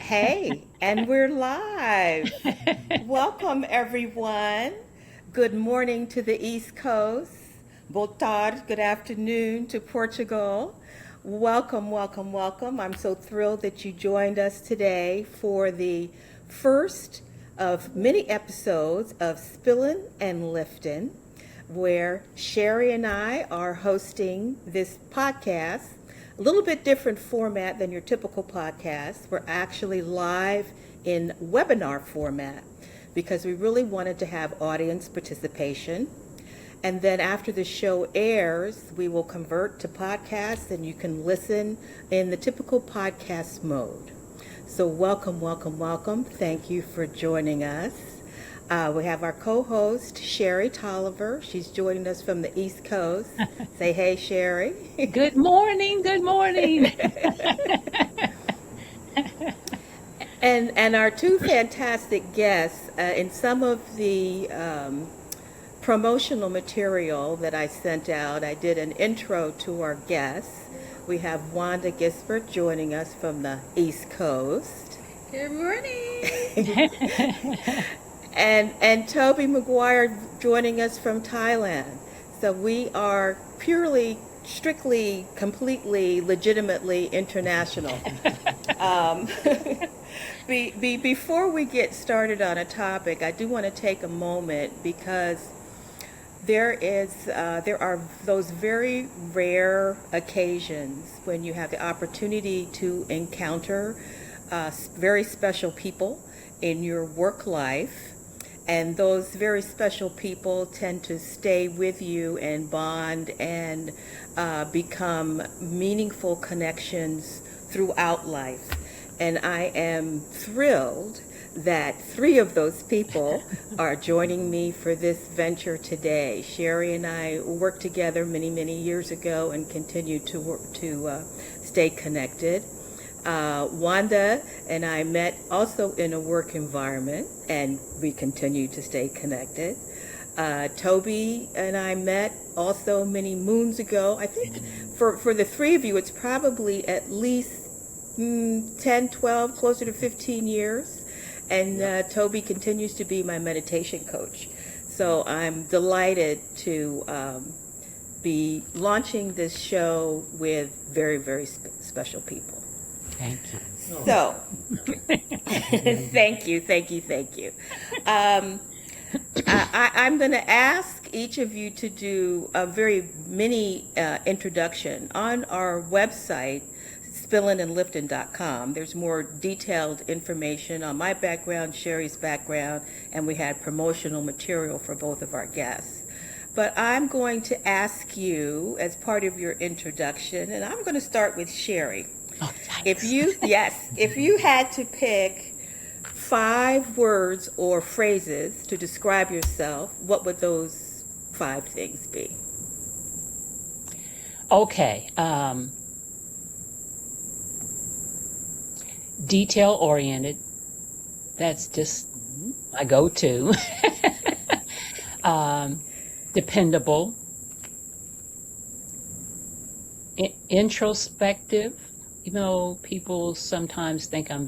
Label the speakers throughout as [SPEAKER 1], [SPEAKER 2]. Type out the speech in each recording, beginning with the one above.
[SPEAKER 1] Hey, and we're live. Welcome, everyone. Good morning to the East Coast. Boa tarde, good afternoon to Portugal. Welcome, welcome, welcome. I'm so thrilled that you joined us today for the first of many episodes of Spillin' and Liftin', where Sherry and I are hosting this podcast. A little bit different format than your typical podcast. We're actually live in webinar format because we really wanted to have audience participation. And then after the show airs, we will convert to podcast and you can listen in the typical podcast mode. So welcome, welcome, welcome. Thank you for joining us. We have our co-host, Sherry Tolliver. She's joining us from the East Coast. Say hey, Sherry.
[SPEAKER 2] Good morning, good morning.
[SPEAKER 1] And our two fantastic guests, in some of the promotional material that I sent out, I did an intro to our guests. We have Wanda Gisbert joining us from the East Coast.
[SPEAKER 3] Good morning.
[SPEAKER 1] And Toby McGuire joining us from Thailand. So we are purely, strictly, completely, legitimately international. Before we get started on a topic, I do want to take a moment because there are those very rare occasions when you have the opportunity to encounter very special people in your work life. And those very special people tend to stay with you and bond and become meaningful connections throughout life. And I am thrilled that three of those people are joining me for this venture today. Sherry and I worked together many, many years ago and continue to work to stay connected. Wanda and I met also in a work environment, and we continue to stay connected. Toby and I met also many moons ago. I think for the three of you, it's probably at least 10, 12, closer to 15 years. And Toby continues to be my meditation coach. So I'm delighted to be launching this show with very, very special people.
[SPEAKER 2] Thank you.
[SPEAKER 1] So, thank you. I'm going to ask each of you to do a very mini introduction. On our website, Spillin'NLiftin.com, there's more detailed information on my background, Sherry's background, and we had promotional material for both of our guests. But I'm going to ask you as part of your introduction, and I'm going to start with Sherry.
[SPEAKER 2] Oh,
[SPEAKER 1] If you had to pick 5 words or phrases to describe yourself, what would those 5 things be?
[SPEAKER 2] Okay. Detail oriented. That's just my go-to. Dependable. Introspective. Even though people sometimes think I'm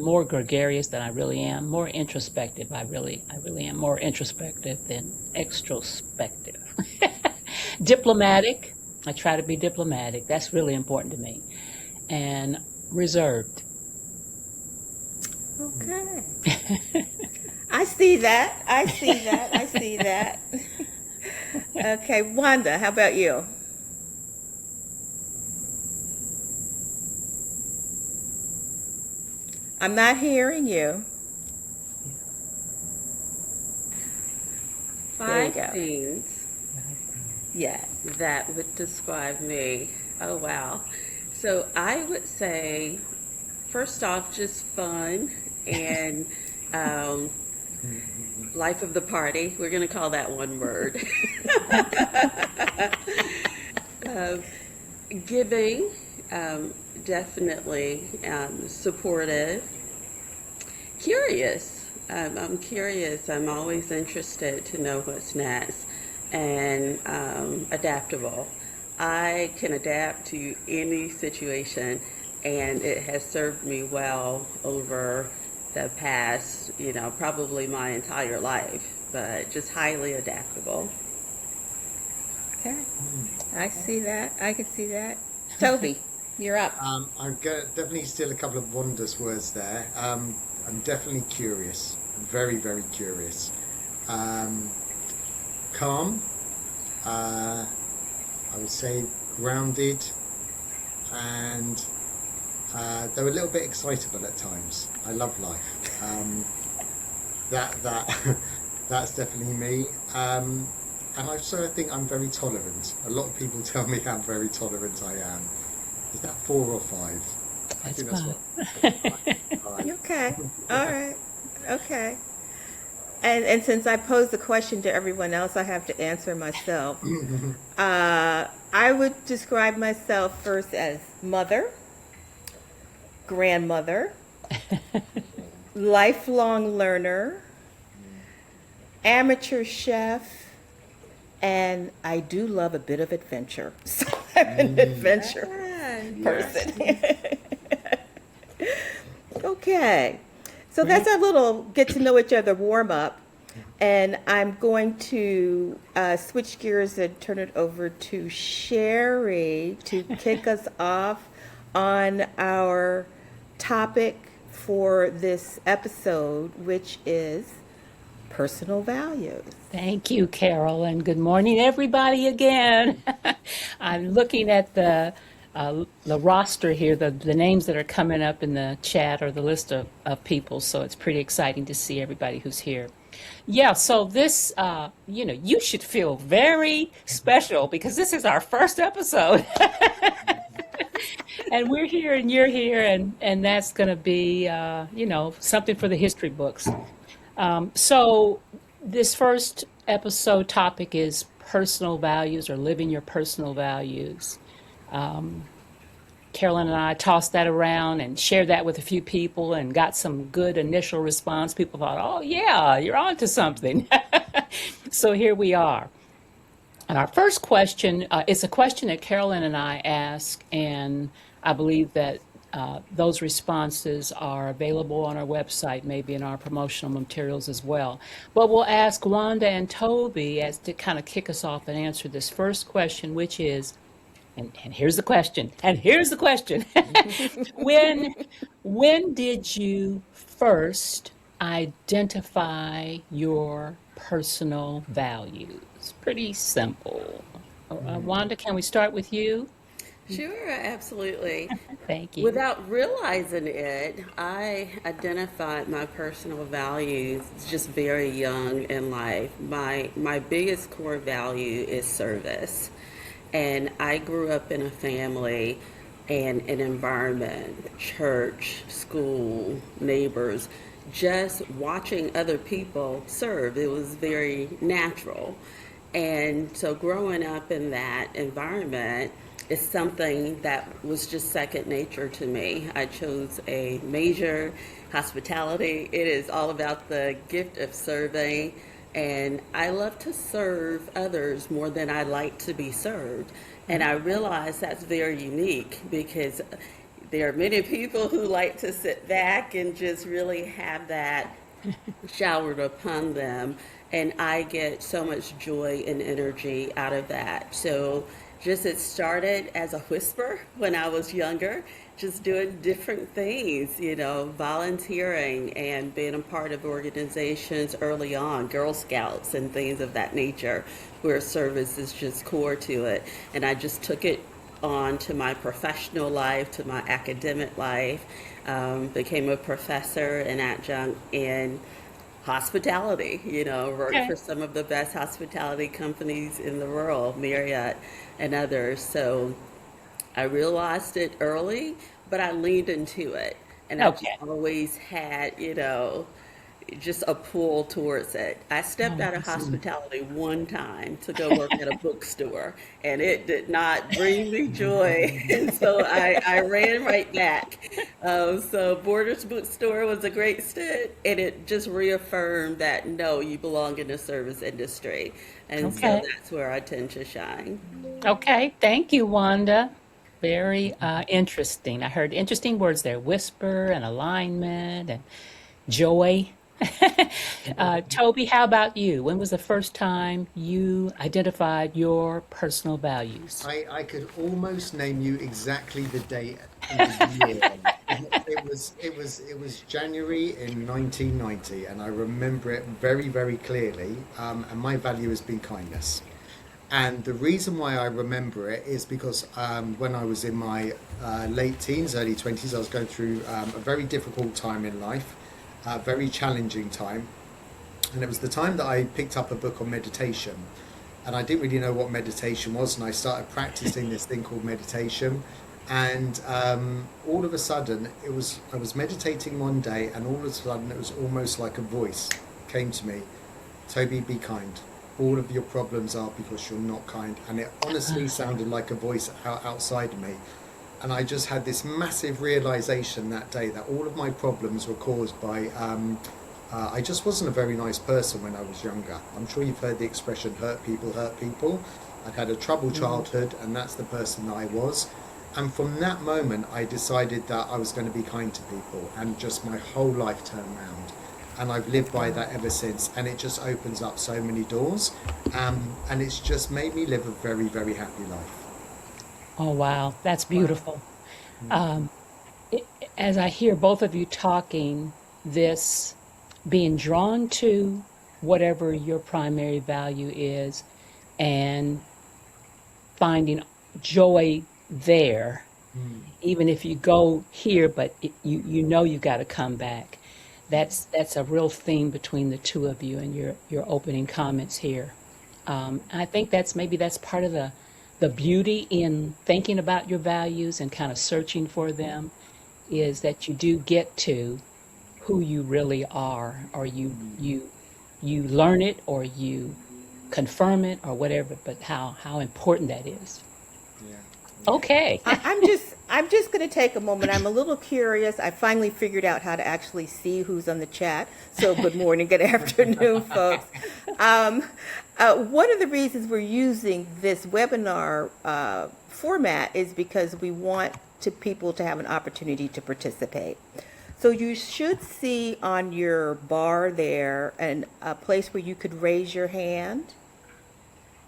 [SPEAKER 2] more gregarious than I really am, more introspective. I really am more introspective than extrospective. Diplomatic. I try to be diplomatic. That's really important to me. And reserved.
[SPEAKER 1] Okay. I see that. Okay, Wanda, how about you? I'm not hearing you. There you
[SPEAKER 3] 5
[SPEAKER 1] go.
[SPEAKER 3] things
[SPEAKER 1] Yes.
[SPEAKER 3] that would describe me. Oh, wow. So I would say, first off, just fun and life of the party. We're going to call that one word. um, Giving, definitely supportive. Curious. I'm curious. I'm always interested to know what's next. And adaptable. I can adapt to any situation and it has served me well over the past, probably my entire life, but just highly adaptable.
[SPEAKER 1] Okay. I see that. I can see that. Toby, you're up.
[SPEAKER 4] I'm going to definitely steal a couple of Wanda's words there. I'm definitely curious, very, very curious. Um, Calm, I would say grounded, and they were a little bit excitable at times. I love life. That that's definitely me. And I also think I'm very tolerant. A lot of people tell me how very tolerant I am. Is that 4 or 5? I
[SPEAKER 2] That's
[SPEAKER 4] think that's
[SPEAKER 2] fine.
[SPEAKER 4] what.
[SPEAKER 1] Okay. All right. Okay. And since I posed the question to everyone else, I have to answer myself. I would describe myself first as mother, grandmother, lifelong learner, amateur chef, and I do love a bit of adventure. So I'm an adventure person. Okay. So that's our little get to know each other warm up. And I'm going to switch gears and turn it over to Sherry to kick us off on our topic for this episode, which is personal values.
[SPEAKER 2] Thank you, Carol, and good morning, everybody, again. I'm looking at the roster here, the names that are coming up in the chat or the list of people, so it's pretty exciting to see everybody who's here. Yeah, so this, you should feel very special because this is our first episode. And we're here and you're here, and that's going to be, something for the history books. So this first episode topic is personal values or living your personal values. Carolyn and I tossed that around and shared that with a few people and got some good initial response. People thought, oh, yeah, you're on to something. So here we are. And our first question is a question that Carolyn and I ask, and I believe that those responses are available on our website, maybe in our promotional materials as well. But we'll ask Wanda and Toby as to kind of kick us off and answer this first question, which is, and here's the question, when did you first identify your personal values? Pretty simple. Wanda, can we start with you?
[SPEAKER 3] Sure, absolutely.
[SPEAKER 2] Thank you.
[SPEAKER 3] Without realizing it, I identified my personal values just very young in life. My biggest core value is service. And I grew up in a family and an environment, church, school, neighbors, just watching other people serve. It was very natural. And so growing up in that environment is something that was just second nature to me. I chose a major, hospitality. It is all about the gift of serving. And I love to serve others more than I like to be served. And I realize that's very unique because there are many people who like to sit back and just really have that showered upon them. And I get so much joy and energy out of that. So just it started as a whisper when I was younger, just doing different things, volunteering and being a part of organizations early on, Girl Scouts and things of that nature, where service is just core to it. And I just took it on to my professional life, to my academic life, became a professor and adjunct in hospitality, worked for some of the best hospitality companies in the world, Marriott and others. So I realized it early, but I leaned into it. And I just always had, just a pull towards it. I stepped out of hospitality one time to go work at a bookstore, and it did not bring me joy. And so I ran right back. So Borders Bookstore was a great stint, and it just reaffirmed that, no, you belong in the service industry. And so that's where I tend to shine.
[SPEAKER 2] Okay, thank you, Wanda. Very interesting. I heard interesting words there: whisper and alignment and joy. Toby, how about you? When was the first time you identified your personal values?
[SPEAKER 4] I could almost name you exactly the date and the year. It was January in 1990, and I remember it very, very clearly. And my value has been kindness. And the reason why I remember it is because when I was in my late teens, early 20s, I was going through a very difficult time in life, a very challenging time. And it was the time that I picked up a book on meditation. And I didn't really know what meditation was. And I started practicing this thing called meditation. And all of a sudden, I was meditating one day, and all of a sudden, it was almost like a voice came to me: Toby, be kind. All of your problems are because you're not kind. And it honestly sounded like a voice outside of me. And I just had this massive realization that day that all of my problems were caused by I just wasn't a very nice person when I was younger. I'm sure you've heard the expression, hurt people hurt people. I'd had a troubled childhood, and that's the person that I was. And from that moment, I decided that I was going to be kind to people, and just my whole life turned around. And I've lived by that ever since, and it just opens up so many doors, and it's just made me live a very, very happy life.
[SPEAKER 2] Oh, wow, that's beautiful. Um, as I hear both of you talking, this being drawn to whatever your primary value is and finding joy there, even if you go here, but you know you've got to come back. That's a real theme between the two of you and your opening comments here. And I think that's part of the beauty in thinking about your values and kind of searching for them, is that you do get to who you really are, or you learn it, or you confirm it, or whatever, but how important that is.
[SPEAKER 4] Yeah.
[SPEAKER 2] Okay.
[SPEAKER 1] I'm just going to take a moment. I'm a little curious. I finally figured out how to actually see who's on the chat. So good morning, good afternoon, folks. One of the reasons we're using this webinar format is because we want people to have an opportunity to participate. So you should see on your bar there a place where you could raise your hand.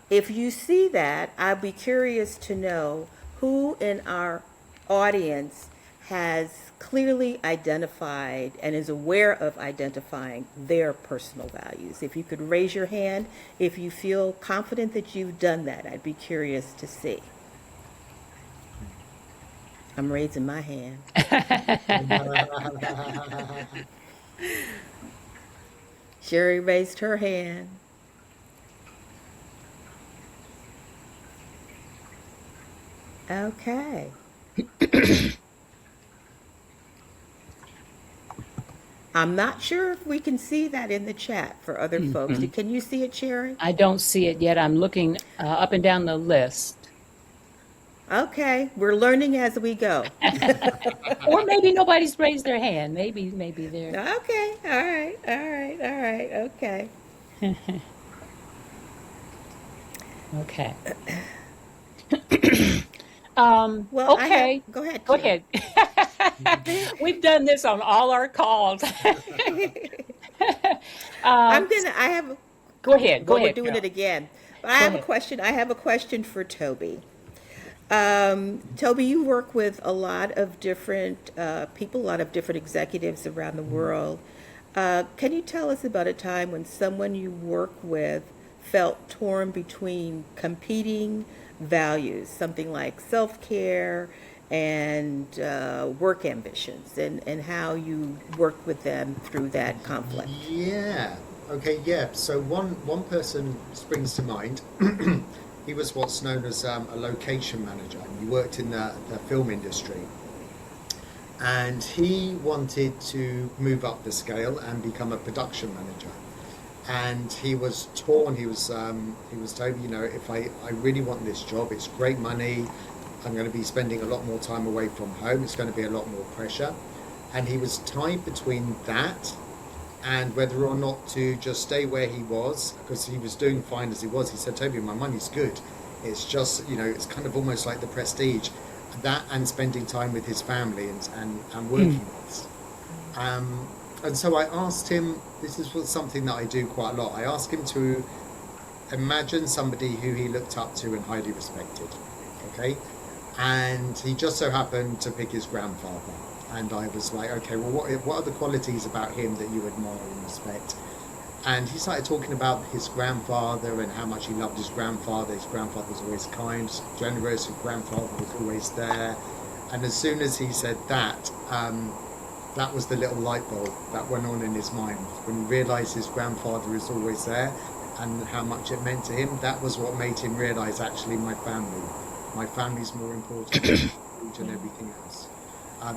[SPEAKER 1] If you see that, I'd be curious to know who in our audience has clearly identified and is aware of identifying their personal values. If you could raise your hand, if you feel confident that you've done that, I'd be curious to see. I'm raising my hand. Sherry raised her hand. Okay. I'm not sure if we can see that in the chat for other folks. Can you see it, Sherry?
[SPEAKER 2] I don't see it yet. I'm looking up and down the list.
[SPEAKER 1] Okay, we're learning as we go.
[SPEAKER 2] Or maybe nobody's raised their hand. Maybe they're.
[SPEAKER 1] Okay, all right, okay.
[SPEAKER 2] Okay.
[SPEAKER 1] Well,
[SPEAKER 2] Okay.
[SPEAKER 1] go ahead.
[SPEAKER 2] Go
[SPEAKER 1] Sherry.
[SPEAKER 2] ahead. We've done this on all our calls.
[SPEAKER 1] I have,
[SPEAKER 2] Go ahead. Go
[SPEAKER 1] well, we're
[SPEAKER 2] ahead.
[SPEAKER 1] doing
[SPEAKER 2] Carol.
[SPEAKER 1] it again. But I
[SPEAKER 2] Go
[SPEAKER 1] have a
[SPEAKER 2] ahead.
[SPEAKER 1] question. I have a question for Toby. Toby, you work with a lot of different people, a lot of different executives around the world. Can you tell us about a time when someone you work with felt torn between competing values, something like self-care and work ambitions, and how you worked with them through that conflict?
[SPEAKER 4] Yeah. Okay. Yeah. So one person springs to mind. He was what's known as a location manager. He worked in the film industry, and he wanted to move up the scale and become a production manager. And he was torn. He was told, if I really want this job, it's great money. I'm going to be spending a lot more time away from home. It's going to be a lot more pressure. And he was tied between that and whether or not to just stay where he was, because he was doing fine as he was. He said, Toby, my money's good. It's just, it's kind of almost like the prestige. that and spending time with his family and working with. And so I asked him, this is something that I do quite a lot, I asked him to imagine somebody who he looked up to and highly respected, okay? And he just so happened to pick his grandfather. And I was like, okay, well, what are the qualities about him that you admire and respect? And he started talking about his grandfather and how much he loved his grandfather. His grandfather was always kind, generous, his grandfather was always there. And as soon as he said that, that was the little light bulb that went on in his mind. When he realised his grandfather is always there and how much it meant to him, that was what made him realise, actually, my family's more important than everything else.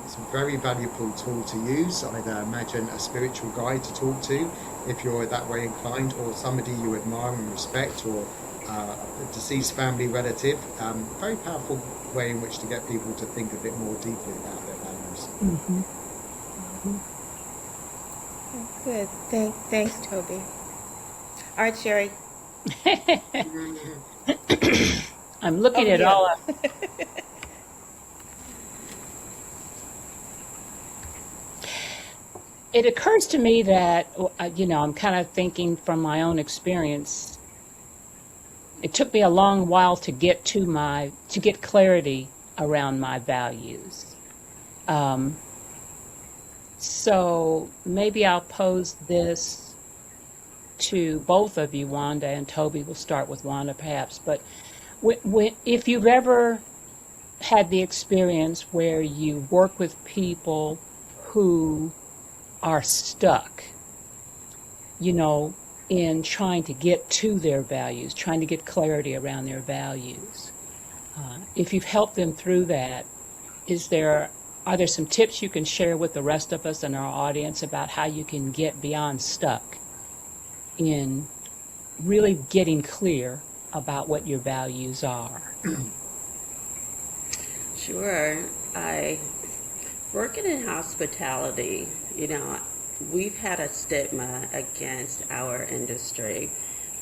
[SPEAKER 4] It's a very valuable tool to use. Either imagine a spiritual guide to talk to, if you're that way inclined, or somebody you admire and respect, or a deceased family relative. Very powerful way in which to get people to think a bit more deeply about their values.
[SPEAKER 2] Mm-hmm.
[SPEAKER 1] Good. Thanks, Toby. All right, Sherry.
[SPEAKER 2] I'm looking
[SPEAKER 1] Oh,
[SPEAKER 2] at
[SPEAKER 1] yeah.
[SPEAKER 2] all of it. Occurs to me that, I'm kind of thinking from my own experience. It took me a long while to get clarity around my values. So maybe I'll pose this to both of you, Wanda and Toby. We'll start with Wanda perhaps. But if you've ever had the experience where you work with people who are stuck, in trying to get to their values, trying to get clarity around their values. If you've helped them through that, are there some tips you can share with the rest of us and our audience about how you can get beyond stuck in really getting clear about what your values are?
[SPEAKER 3] Sure. Working in hospitality, we've had a stigma against our industry,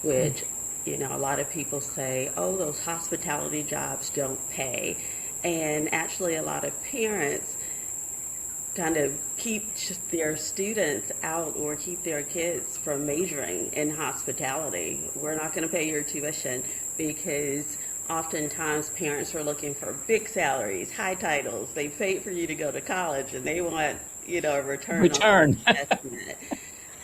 [SPEAKER 3] which, a lot of people say, oh, those hospitality jobs don't pay. And actually a lot of parents kind of keep their students out or keep their kids from majoring in hospitality. We're not going to pay your tuition, because oftentimes parents are looking for big salaries, high titles. They paid for you to go to college and they want, a return. On investment.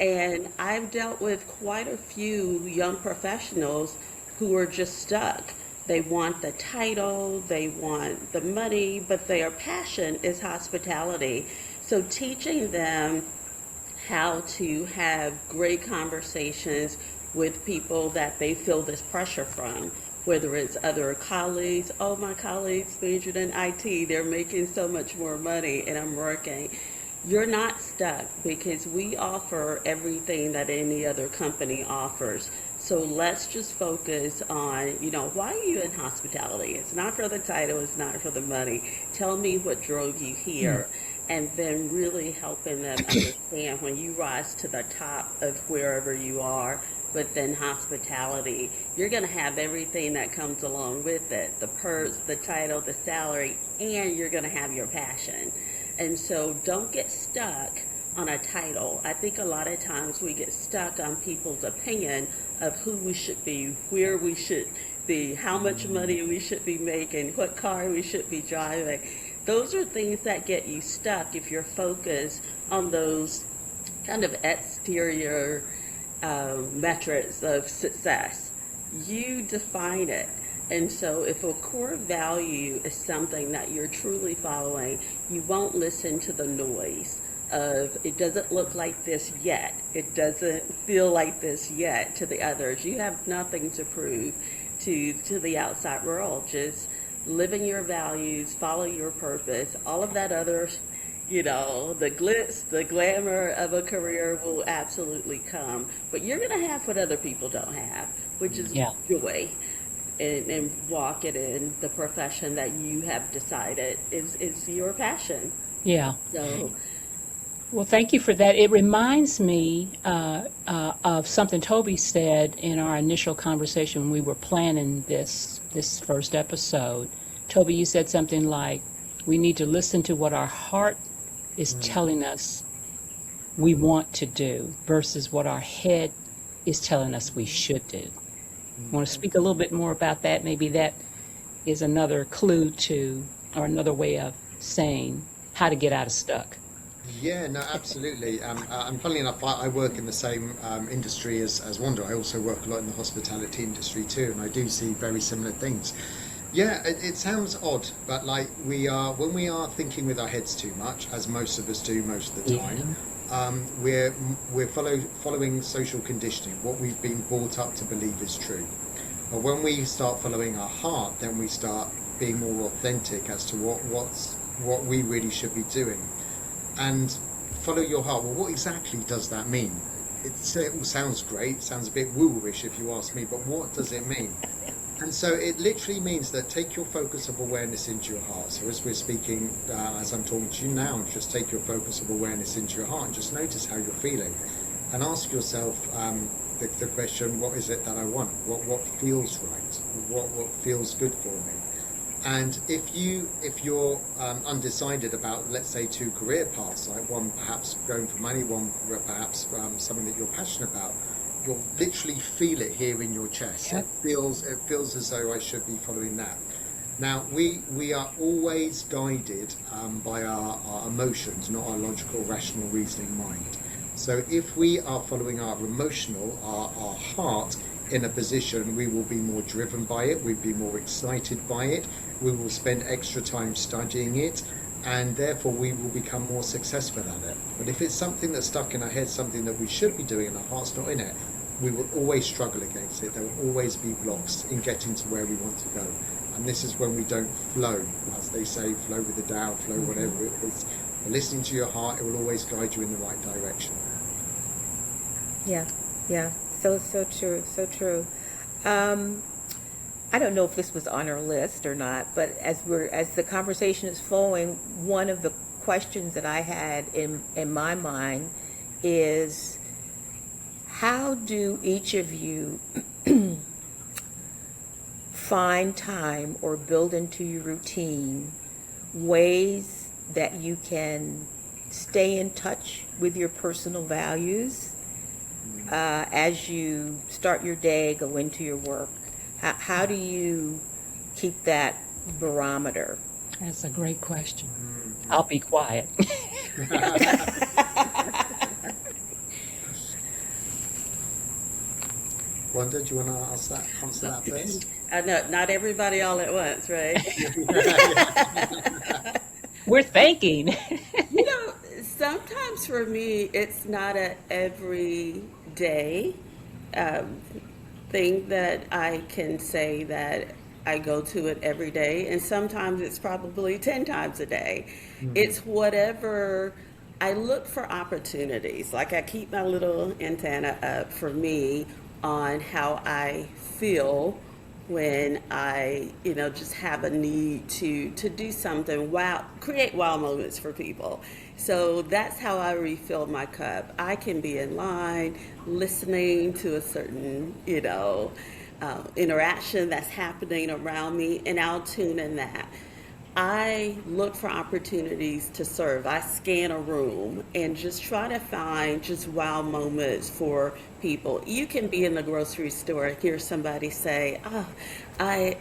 [SPEAKER 3] And I've dealt with quite a few young professionals who are just stuck. They want the title, they want the money, but their passion is hospitality. So teaching them how to have great conversations with people that they feel this pressure from, whether it's other colleagues. Oh, my colleagues majored in IT, they're making so much more money and I'm working. You're not stuck, because we offer everything that any other company offers. So let's just focus on, why are you in hospitality? It's not for the title, it's not for the money. Tell me what drove you here. And then really helping them understand, when you rise to the top of wherever you are within hospitality, you're going to have everything that comes along with it, the perks, the title, the salary, and you're going to have your passion. And so don't get stuck on a title. I think a lot of times we get stuck on people's opinion of who we should be, where we should be, how much money we should be making, what car we should be driving. Those are things that get you stuck if you're focused on those kind of exterior metrics of success. You define it. And so if a core value is something that you're truly following, you won't listen to the noise of, it doesn't look like this yet, it doesn't feel like this yet to the others. You have nothing to prove to the outside world. Just living your values, follow your purpose. All of that other, the glitz, the glamour of a career will absolutely come. But you're going to have what other people don't have, which is joy. And walk it in the profession that you have decided is your passion.
[SPEAKER 2] Yeah.
[SPEAKER 3] So,
[SPEAKER 2] well, thank you for that. It reminds me of something Toby said in our initial conversation when we were planning this first episode. Toby, you said something like, we need to listen to what our heart is telling us we want to do versus what our head is telling us we should do. Want to speak a little bit more about that? Maybe that is another clue to, or another way of saying how to get out of stuck.
[SPEAKER 4] Yeah, no, absolutely. And funnily enough, I work in the same industry as Wanda. I also work a lot in the hospitality industry too, and I do see very similar things. Yeah, it sounds odd, but like when we are thinking with our heads too much, as most of us do most of the time, we're following social conditioning, what we've been brought up to believe is true. But when we start following our heart, then we start being more authentic as to what we really should be doing. And follow your heart. Well, what exactly does that mean? It all sounds great, sounds a bit woo-woo-ish if you ask me, but what does it mean? And so it literally means that take your focus of awareness into your heart. So as we're speaking, as I'm talking to you now, just take your focus of awareness into your heart and just notice how you're feeling. And ask yourself the question, what is it that I want? What feels right? What feels good for me? And if you're undecided about, let's say, two career paths, like one perhaps going for money, one perhaps something that you're passionate about, you'll literally feel it here in your chest.
[SPEAKER 2] Yep.
[SPEAKER 4] It feels as though I should be following that. Now we are always guided by our emotions, not our logical, rational, reasoning mind. So if we are following our emotional, our heart in a position, we will be more driven by it, we'll be more excited by it, we will spend extra time studying it, and therefore we will become more successful at it. But if it's something that's stuck in our head, something that we should be doing and our heart's not in it, we will always struggle against it. There will always be blocks in getting to where we want to go. And this is when we don't flow, as they say, flow with the Tao, flow whatever it is. But listening to your heart, it will always guide you in the right direction.
[SPEAKER 1] Yeah. So true, so true. I don't know if this was on our list or not, but as the conversation is flowing, one of the questions that I had in my mind is, how do each of you find time or build into your routine ways that you can stay in touch with your personal values as you start your day, go into your work? How do you keep that barometer?
[SPEAKER 2] That's a great question. I'll be quiet.
[SPEAKER 4] Wanda, do you want to answer that first?
[SPEAKER 3] I know, not everybody all at once, right?
[SPEAKER 2] We're thinking.
[SPEAKER 3] You know, sometimes for me, it's not a everyday thing that I can say that I go to it every day, and sometimes it's probably 10 times a day. It's whatever. I look for opportunities. Like, I keep my little antenna up for me on how I feel when I, just have a need to do something, create wow moments for people. So that's how I refill my cup. I can be in line listening to a certain, interaction that's happening around me, and I'll tune in that. I look for opportunities to serve. I scan a room and just try to find just wow moments for people. You can be in the grocery store, hear somebody say, "Oh, I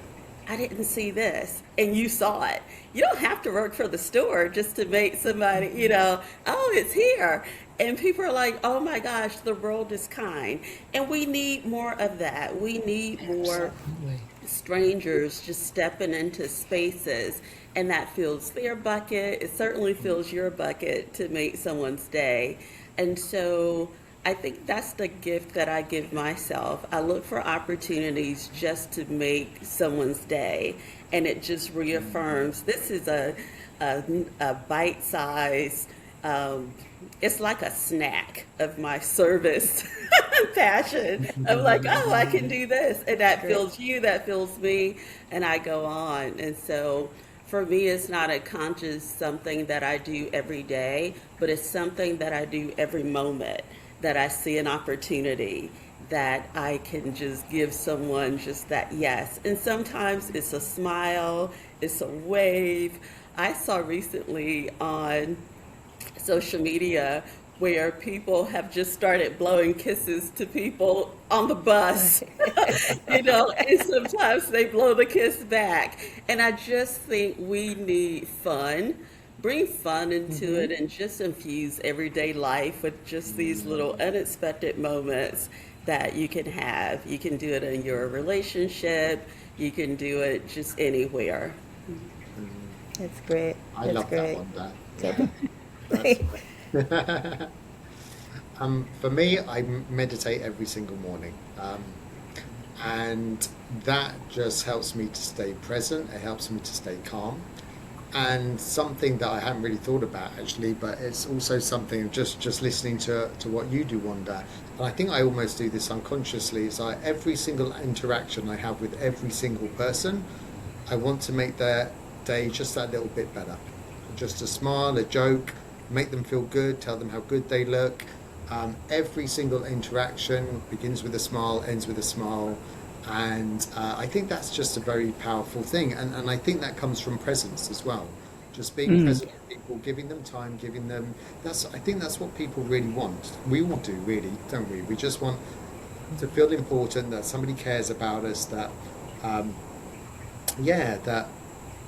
[SPEAKER 3] didn't see this," and you saw it. You don't have to work for the store just to make somebody, "Oh, it's here." And people are like, "Oh my gosh, the world is kind." And we need more of that. We need more strangers just stepping into spaces, and that fills their bucket. It certainly fills your bucket to make someone's day. And so I think that's the gift that I give myself. I look for opportunities just to make someone's day, and it just reaffirms this is a bite-sized, it's like a snack of my service passion. I'm like, oh, I can do this, and that fills you, that fills me, and I go on. And so for me, it's not a conscious something that I do every day, but it's something that I do every moment that I see an opportunity. that I can just give someone just that yes. And sometimes it's a smile, it's a wave. I saw recently on social media where people have just started blowing kisses to people on the bus, and sometimes they blow the kiss back. And I just think we need fun, bring fun into it, and just infuse everyday life with just these little unexpected moments that you can have. You can do it in your relationship, you can do it just anywhere.
[SPEAKER 1] That's great.
[SPEAKER 4] I
[SPEAKER 1] That's
[SPEAKER 4] love
[SPEAKER 1] great.
[SPEAKER 4] that one. That's for me, I meditate every single morning, and that just helps me to stay present. It helps me to stay calm, and something that I hadn't really thought about actually, but it's also something just listening to what you do, Wanda. And I think I almost do this unconsciously. Is every single interaction I have with every single person, I want to make their day just that little bit better. Just a smile, a joke, make them feel good, tell them how good they look. Every single interaction begins with a smile, ends with a smile, and I think that's just a very powerful thing. And I think that comes from presence as well. Just being present with people, giving them time, giving them. I think that's what people really want. We all do, really, don't we? We just want to feel important, that somebody cares about us, that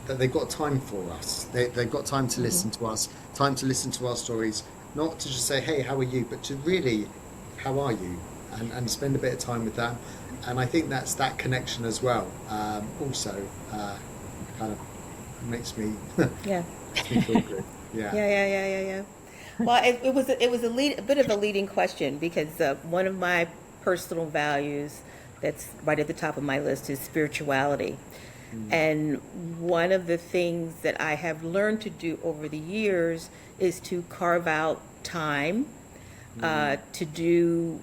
[SPEAKER 4] that they've got time for us. They've got time to listen to us, time to listen to our stories, not to just say, hey, how are you, but to really, how are you? And spend a bit of time with them. And I think that's that connection as well. Also, kind of makes me,
[SPEAKER 1] Yeah.
[SPEAKER 4] makes me feel good. Yeah.
[SPEAKER 1] Yeah. Well, it was a bit of a leading question because one of my personal values that's right at the top of my list is spirituality. And one of the things that I have learned to do over the years is to carve out time to do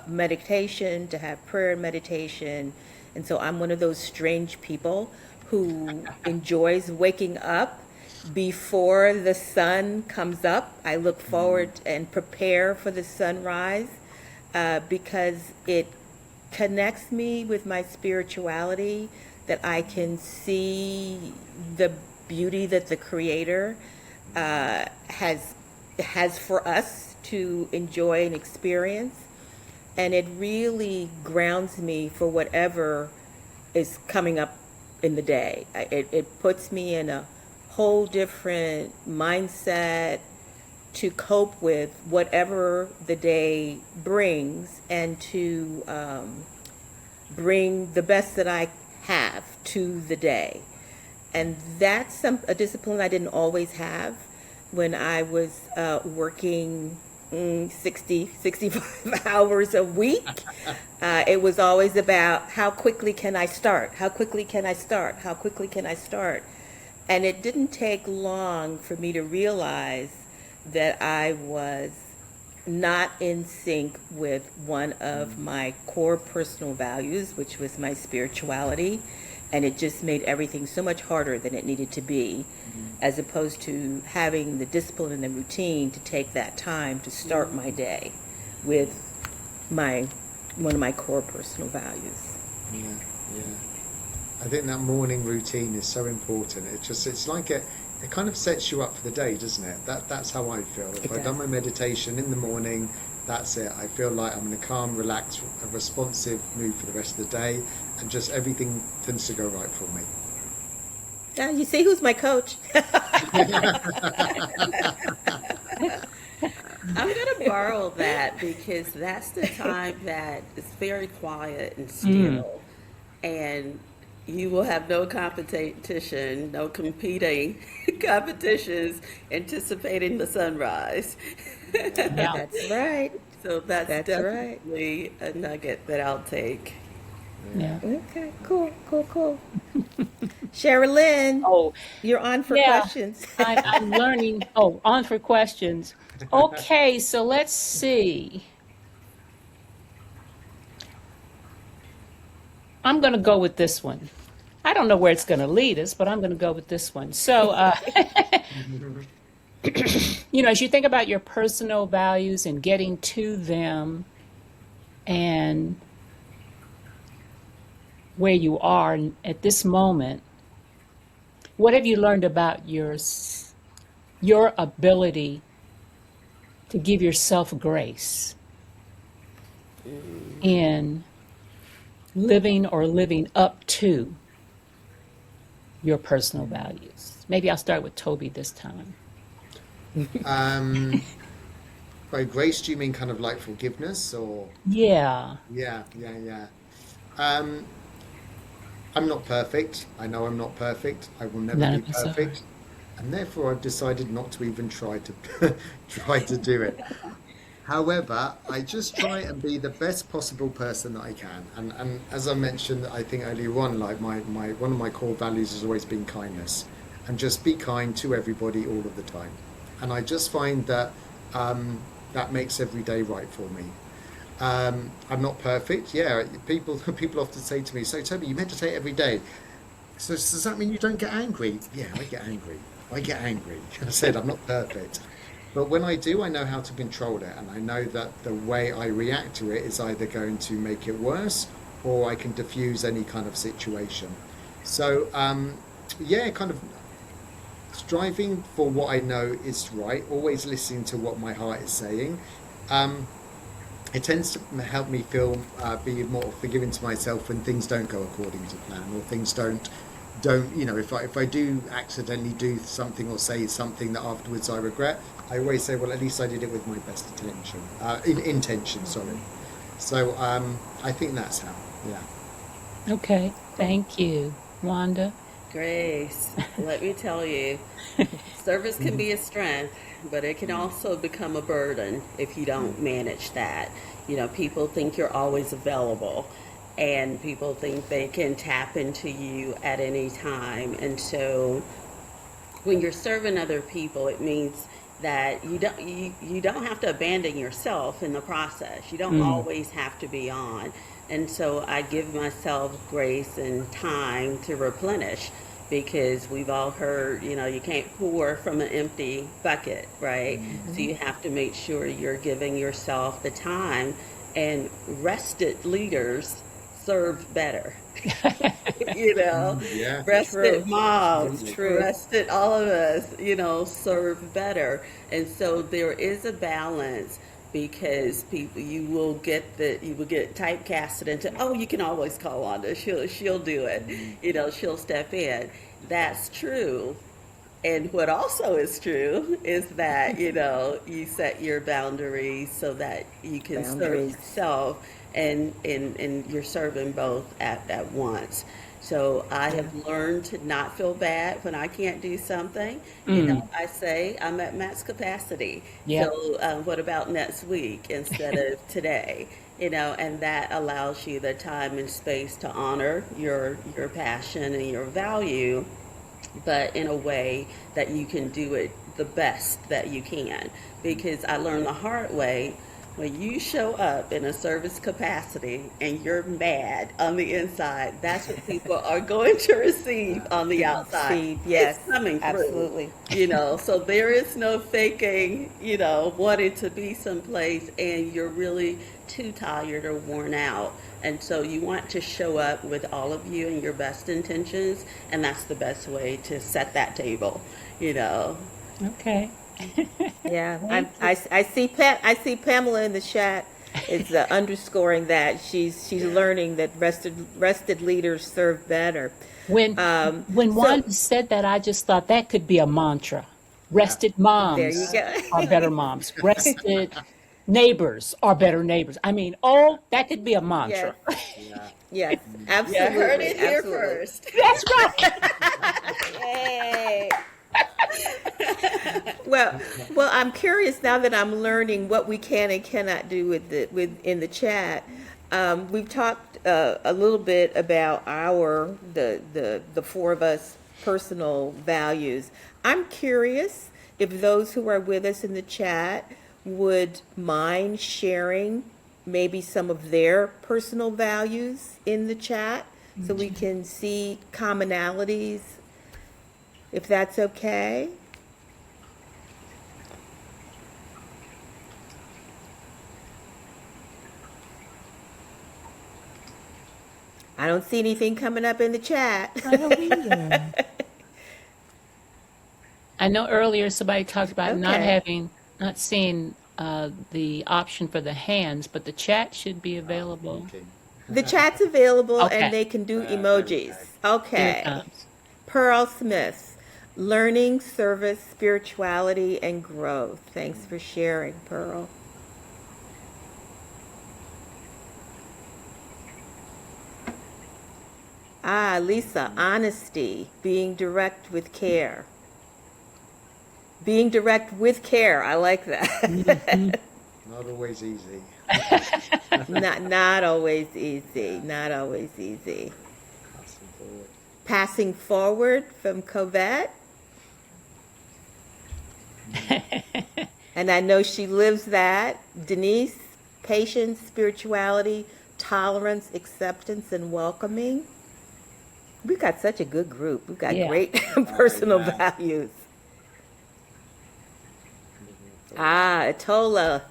[SPEAKER 1] meditation, to have prayer and meditation. And so I'm one of those strange people who enjoys waking up before the sun comes up. I look forward and prepare for the sunrise because it connects me with my spirituality, that I can see the beauty that the Creator has for us to enjoy and experience. And it really grounds me for whatever is coming up in the day. It puts me in a whole different mindset to cope with whatever the day brings, and to bring the best that I have to the day. And that's a discipline I didn't always have when I was working 65 hours a week. It was always about how quickly can I start? How quickly can I start? How quickly can I start? And it didn't take long for me to realize that I was not in sync with one of my core personal values, which was my spirituality. And it just made everything so much harder than it needed to be, as opposed to having the discipline and the routine to take that time to start my day with one of my core personal values.
[SPEAKER 4] Yeah. I think that morning routine is so important. It's like it kind of sets you up for the day, doesn't it? That's how I feel. If I've done my meditation in the morning, that's it. I feel like I'm in a calm, relaxed, a responsive mood for the rest of the day, and just everything tends to go right for me.
[SPEAKER 1] Yeah, you see who's my coach.
[SPEAKER 3] I'm going to borrow that because that's the time that it's very quiet and still, and you will have no competition, no competing competitions anticipating the sunrise.
[SPEAKER 2] Yeah.
[SPEAKER 1] That's right.
[SPEAKER 3] So that's
[SPEAKER 1] That's right.
[SPEAKER 3] definitely a nugget that I'll take.
[SPEAKER 2] Yeah.
[SPEAKER 1] Okay, cool. Sherilyn,
[SPEAKER 2] Oh,
[SPEAKER 1] you're on for
[SPEAKER 2] yeah.
[SPEAKER 1] questions.
[SPEAKER 2] I'm learning. Oh, on for questions. Okay, so let's see. I'm going to go with this one. I don't know where it's going to lead us, but I'm going to go with this one. So, as you think about your personal values and getting to them and where you are at this moment, what have you learned about your ability to give yourself grace in living or living up to your personal values? Maybe I'll start with Toby this time.
[SPEAKER 4] Um, by grace, do you mean kind of like forgiveness or?
[SPEAKER 2] Yeah,
[SPEAKER 4] Yeah, yeah, yeah. Um, I'm not perfect. I know I'm not perfect. I will never
[SPEAKER 2] none
[SPEAKER 4] be
[SPEAKER 2] of us are.
[SPEAKER 4] perfect. And therefore I've decided not to even try to try to do it. However, I just try and be the best possible person that I can. And as I mentioned, I think earlier on, like my one of my core values has always been kindness. And just be kind to everybody all of the time. And I just find that that makes every day right for me. I'm not perfect. Yeah, people often say to me, "So Toby, you meditate every day. So does that mean you don't get angry?" Yeah, I get angry. I get angry. I said I'm not perfect. But when I do, I know how to control it, and I know that the way I react to it is either going to make it worse or I can diffuse any kind of situation. So, yeah, kind of striving for what I know is right, always listening to what my heart is saying. Um, it tends to help me feel be more forgiving to myself when things don't go according to plan or things don't if I do accidentally do something or say something that afterwards I regret. I always say, well, at least I did it with my best intention, sorry. So I think that's how. Yeah.
[SPEAKER 2] Okay, thank you. Wanda?
[SPEAKER 3] Grace, let me tell you, service can be a strength, but it can also become a burden if you don't manage that. You know, people think you're always available, and people think they can tap into you at any time. And so when you're serving other people, it means that you don't have to abandon yourself in the process. You don't
[SPEAKER 2] Mm,
[SPEAKER 3] always have to be on. And so I give myself grace and time to replenish, because we've all heard, you know, you can't pour from an empty bucket, right? So you have to make sure you're giving yourself the time, and rested leaders serve better. You know,
[SPEAKER 4] Yeah.
[SPEAKER 3] rested
[SPEAKER 1] True.
[SPEAKER 3] moms,
[SPEAKER 1] It's
[SPEAKER 4] Absolutely.
[SPEAKER 1] true.
[SPEAKER 3] rested all of us, you know, serve better. And so there is a balance, because people, you will get typecasted into, oh, you can always call on her, she'll do it, you know, she'll step in. That's true. And what also is true is that, you know, you set your boundaries so that you can serve
[SPEAKER 1] Boundaries.
[SPEAKER 3] yourself, and you're serving both at once. So I
[SPEAKER 1] Yeah.
[SPEAKER 3] have learned to not feel bad when I can't do something. You know,
[SPEAKER 2] mm,
[SPEAKER 3] I say I'm at max capacity.
[SPEAKER 2] yep.
[SPEAKER 3] So what about next week instead of today? You know, and that allows you the time and space to honor your passion and your value, but in a way that you can do it the best that you can. Because I learned the hard way, when you show up in a service capacity and you're mad on the inside, that's what people are going to receive on the outside.
[SPEAKER 1] See,
[SPEAKER 3] It's
[SPEAKER 1] yes,
[SPEAKER 3] coming through,
[SPEAKER 1] absolutely.
[SPEAKER 3] you know. So there is no faking, you know, wanting to be someplace and you're really too tired or worn out. And so you want to show up with all of you and your best intentions, and that's the best way to set that table, you know.
[SPEAKER 2] Okay.
[SPEAKER 1] Yeah,
[SPEAKER 2] Thank you.
[SPEAKER 1] I see Pamela in the chat is underscoring that she's
[SPEAKER 4] Yeah.
[SPEAKER 1] learning that rested leaders serve better.
[SPEAKER 2] When when
[SPEAKER 1] So
[SPEAKER 2] Wanda said that, I just thought that could be a mantra.
[SPEAKER 4] Yeah.
[SPEAKER 2] Rested
[SPEAKER 1] there you
[SPEAKER 2] moms
[SPEAKER 1] go.
[SPEAKER 2] are better moms. Rested neighbors are better neighbors. I mean, oh, that could be a
[SPEAKER 1] Yes,
[SPEAKER 2] mantra.
[SPEAKER 4] Yeah.
[SPEAKER 1] yes,
[SPEAKER 3] You heard
[SPEAKER 1] absolutely,
[SPEAKER 3] it here
[SPEAKER 1] absolutely.
[SPEAKER 3] first.
[SPEAKER 2] That's right.
[SPEAKER 1] Yay! Well, I'm curious now that I'm learning what we can and cannot do with in the chat. We've talked a little bit about the four of us personal values. I'm curious if those who are with us in the chat would mind sharing maybe some of their personal values in the chat so we can see commonalities, if that's okay. I don't see anything coming up in the chat.
[SPEAKER 2] I don't either. I know earlier somebody talked about
[SPEAKER 1] Okay.
[SPEAKER 2] not seeing the option for the hands, but the chat should be available.
[SPEAKER 4] Looking.
[SPEAKER 1] The chat's available and
[SPEAKER 2] Okay,
[SPEAKER 1] they can do
[SPEAKER 4] There we
[SPEAKER 1] emojis.
[SPEAKER 4] go.
[SPEAKER 2] here it
[SPEAKER 1] Okay.
[SPEAKER 2] comes.
[SPEAKER 1] Pearl Smith, learning, service, spirituality, and growth. Thanks for sharing, Pearl. Ah, Lisa, honesty, being direct with care. Being direct with care. I like that.
[SPEAKER 4] Not always easy.
[SPEAKER 1] Not always easy. Not always easy.
[SPEAKER 4] Passing forward.
[SPEAKER 1] Passing forward from Covette. And I know she lives that. Denise, patience, spirituality, tolerance, acceptance, and welcoming. We've got such a good group. We've got
[SPEAKER 2] Yeah.
[SPEAKER 1] great personal
[SPEAKER 4] Yeah.
[SPEAKER 1] values. Ah, Atola,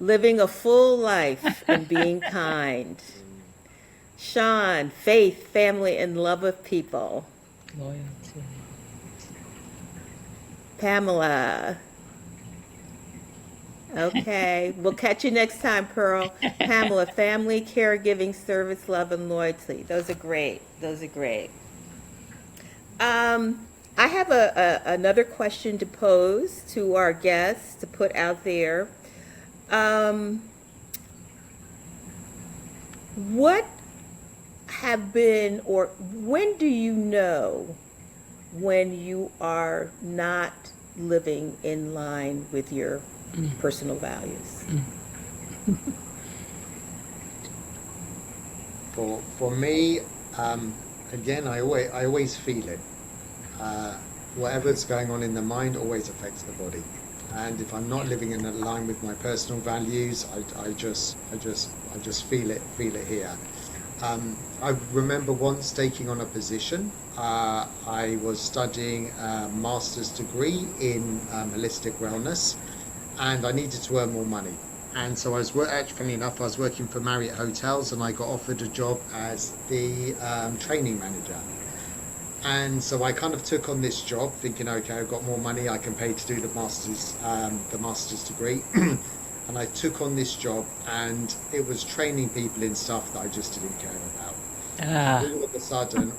[SPEAKER 1] living a full life and being kind. Sean, faith, family, and love of people.
[SPEAKER 2] Loyalty.
[SPEAKER 1] Pamela. Okay, we'll catch you next time, Pearl. Pamela, family, caregiving, service, love, and loyalty. Those are great. Those are great. I have another question to pose to our guests to put out there. What have been, or when do you know when you are not living in line with your personal values?
[SPEAKER 4] For me, again, I always feel it. Whatever's going on in the mind always affects the body, and if I'm not living in line with my personal values, I just feel it here. I remember once taking on a position. I was studying a master's degree in holistic wellness, and I needed to earn more money. And so funny enough, I was working for Marriott Hotels, and I got offered a job as the training manager. And so I kind of took on this job, thinking, okay, I've got more money, I can pay to do the master's degree. And I took on this job, and it was training people in stuff that I just didn't care about. All of a sudden,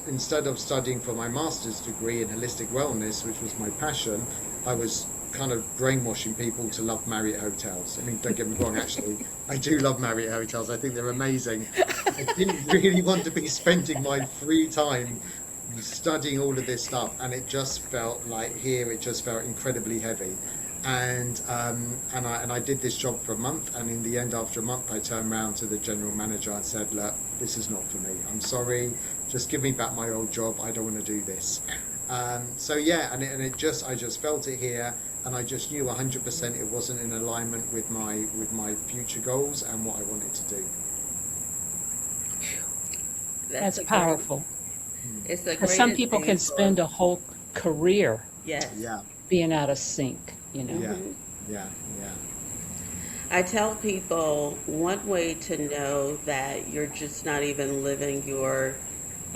[SPEAKER 4] instead of studying for my master's degree in holistic wellness, which was my passion, I was kind of brainwashing people to love Marriott Hotels. I mean, don't get me wrong, actually, I do love Marriott Hotels. I think they're amazing. I didn't really want to be spending my free time studying all of this stuff, and it just felt like it just felt incredibly heavy. And I did this job for a month, and in the end, after a month, I turned around to the general manager and said, look, this is not for me. I'm sorry, just give me back my old job. I don't want to do this. So yeah, I just felt it here, and I just knew 100% it wasn't in alignment with my future goals and what I wanted to do.
[SPEAKER 2] That's
[SPEAKER 3] a great,
[SPEAKER 2] powerful.
[SPEAKER 3] it's a
[SPEAKER 2] Because
[SPEAKER 3] great
[SPEAKER 2] some people can
[SPEAKER 3] example.
[SPEAKER 2] spend a whole career
[SPEAKER 3] Yes.
[SPEAKER 4] Yeah,
[SPEAKER 2] being out of sync, you know.
[SPEAKER 4] yeah, yeah, yeah.
[SPEAKER 3] I tell people one way to know that you're just not even living your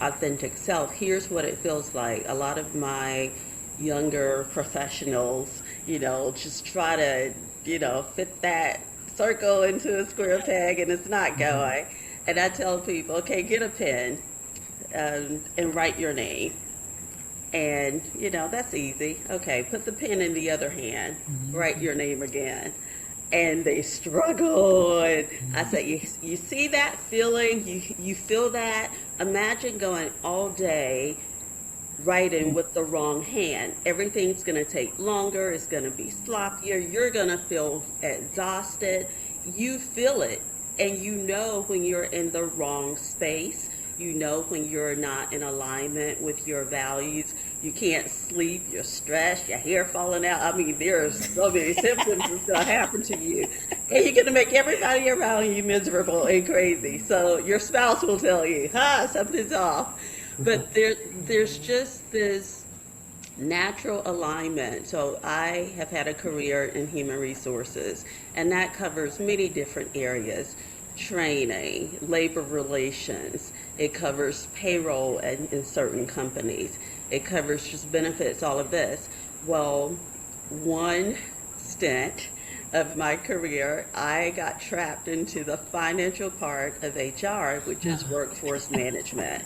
[SPEAKER 3] authentic self. Here's what it feels like. A lot of my younger professionals, just try to, fit that circle into a square peg, and it's not going. And I tell people, okay, get a pen and write your name. And, that's easy. Okay, put the pen in the other hand, write your name again. And they struggle. And I say, you see that feeling? You feel that? Imagine going all day writing with the wrong hand. Everything's going to take longer. It's going to be sloppier. You're going to feel exhausted. You feel it. And you know when you're in the wrong space. You know when you're not in alignment with your values. You can't sleep, you're stressed, your hair falling out. I mean, there are so many symptoms that's going to happen to you. And you're going to make everybody around you miserable and crazy. So your spouse will tell you, something's off. But there's just this natural alignment. So I have had a career in human resources, and that covers many different areas: training, labor relations, It covers payroll in certain companies. It covers just benefits, all of this. Well, one stint of my career, I got trapped into the financial part of HR, which is workforce management.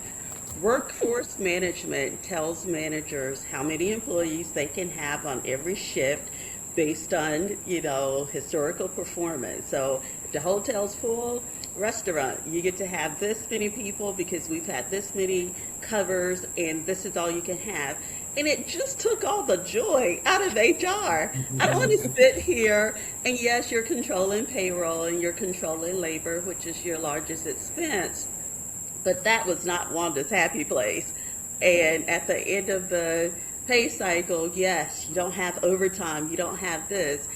[SPEAKER 3] Workforce management tells managers how many employees they can have on every shift based on, historical performance. So if the hotel's full, restaurant, you get to have this many people because we've had this many covers and this is all you can have. And it just took all the joy out of HR. I don't want to sit here and yes, you're controlling payroll and you're controlling labor, which is your largest expense. But that was not Wanda's happy place. And at the end of the pay cycle, yes, you don't have overtime, you don't have this.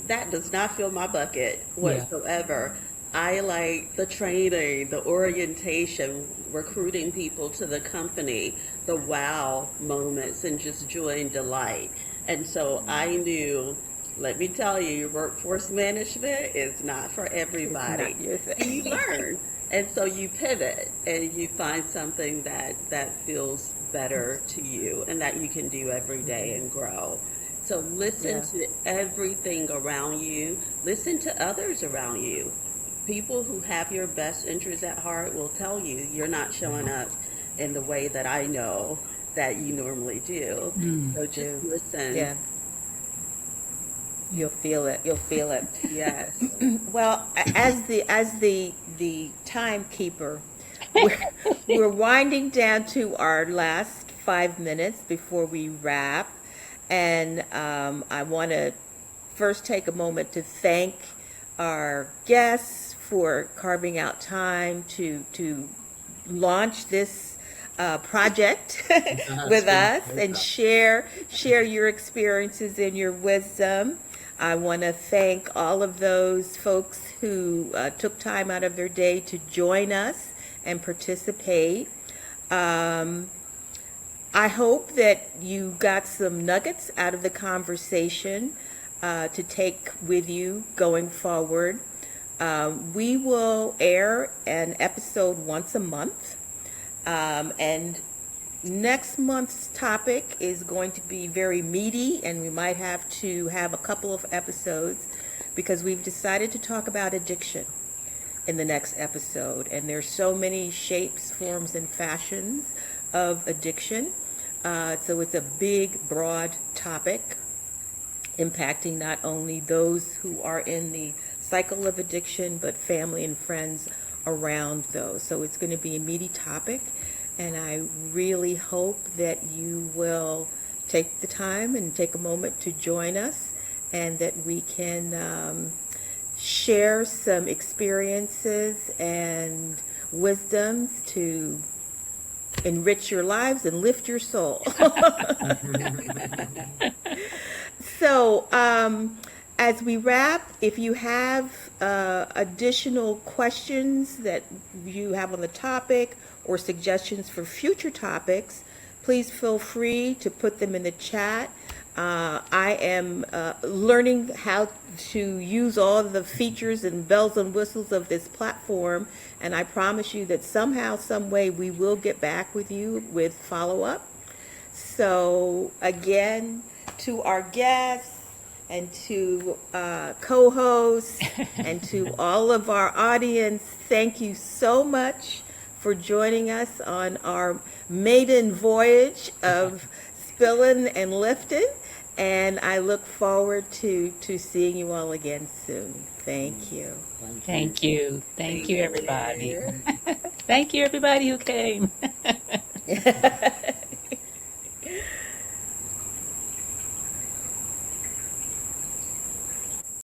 [SPEAKER 3] That does not fill my bucket whatsoever. I like the training, the orientation, recruiting people to the company, the wow moments, and just joy and delight. And so I knew, let me tell you, workforce management is not for everybody.
[SPEAKER 1] Not your thing.
[SPEAKER 3] And you learn. And so you pivot and you find something that feels better to you and that you can do every day and grow. So listen to everything around you. Listen to others around you. People who have your best interests at heart will tell you you're not showing up in the way that I know that you normally do. So just listen.
[SPEAKER 1] Yeah. You'll feel it. You'll feel it.
[SPEAKER 3] Yes.
[SPEAKER 1] Well, as the timekeeper, we're winding down to our last 5 minutes before we wrap, and I want to first take a moment to thank our guests for carving out time to launch this project with us and share your experiences and your wisdom. I want to thank all of those folks who took time out of their day to join us and participate. I hope that you got some nuggets out of the conversation to take with you going forward. We will air an episode once a month, and next month's topic is going to be very meaty, and we might have to have a couple of episodes because we've decided to talk about addiction in the next episode. And there's so many shapes, forms, and fashions of addiction. So it's a big, broad topic impacting not only those who are in the cycle of addiction, but family and friends around those. So it's going to be a meaty topic. And I really hope that you will take the time and take a moment to join us and that we can share some experiences and wisdoms to enrich your lives and lift your soul. So, as we wrap, if you have additional questions that you have on the topic or suggestions for future topics, please feel free to put them in the chat. I am learning how to use all the features and bells and whistles of this platform, and I promise you that somehow, some way, we will get back with you with follow-up. So again, to our guests and to co-hosts and to all of our audience, thank you so much for joining us on our maiden voyage of Spillin'NLiftin, and I look forward to seeing you all again soon. Thank you.
[SPEAKER 2] Thank you. Thank you, everybody. Thank you, everybody who came.